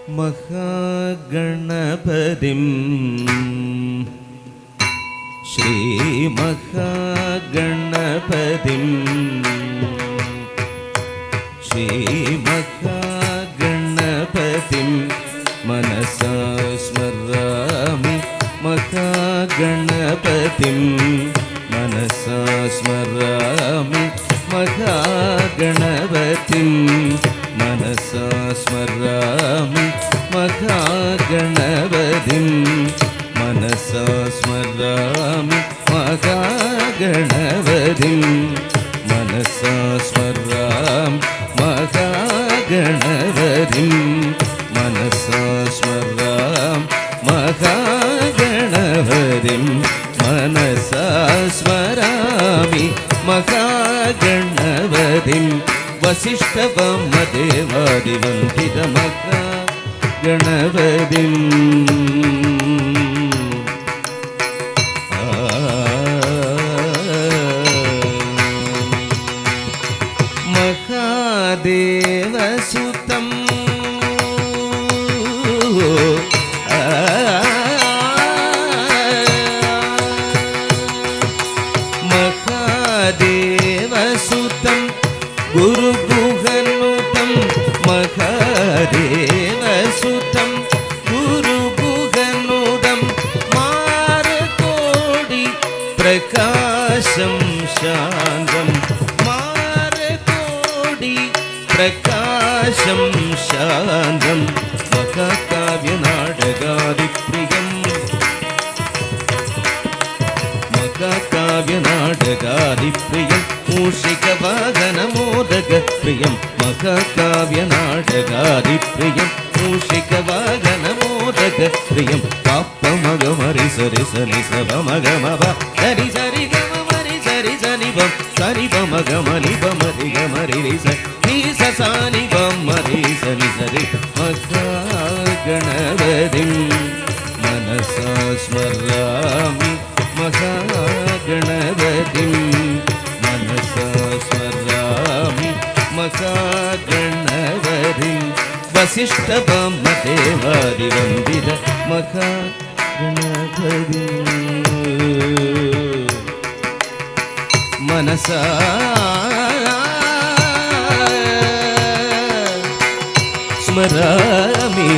മഹാഗണപതിം ശ്രീമഹാഗണപതിം ശ്രീമഹാഗണപതിം മനസാ സ്മരാമി മഹാഗണപതിം മനസാ സ്മരാമി മഹാഗണപതിം മനസാ സ്മരാമി മഹാഗണപതിം മനസാ സ്മരാമി മഹാഗണപതിം മനസാ സ്മരാമി മഹാഗണപതിം മനസാ സ്മരാമി മഹാഗണപതിം മനസാ സ്മരാമി മഹാഗണപതിം വസിഷ്ഠവാമദേവാദിവന്ദിത മഹാഗണപതിം മഹാദേവസുതം മഹാദേവസുതം ഗുരുഗുഹനുതം മഹാദേവസുതം ഗുരുഗുഹനുതം മാരകോടി പ്രകാശം ശാന്തം മാരകോടി പ്രകാശം ശാന്തം മഹാകാവ്യനാടകാദിപ്രിയം മഹാകാവ്യനാടകാദിപ്രിയം മൂഷികവാഹനമോദകപ്രിയം മഹാകാവ്യനാടകാദിപ്രിയം മൂഷികവാഹനമോദകപ്രിയം പാപ്പമഗമരി സരി സനി സവമഗമവ സരി സരി ഗമരി സരി സനി ബം സനി ബമഗമനി ബമരി ഗമരി സനി സസാനി ബമരി സനി സരി മഹാഗണപതിം മനസാ സ്മരാമി മഹാഗണപതിം മനസാ സ്മരാമി മഹാഗണപതിം വസിഷ്ഠവാമദേവാദിവന്ദിത മഹാഗണപതിം മനസാ സ്മരാമി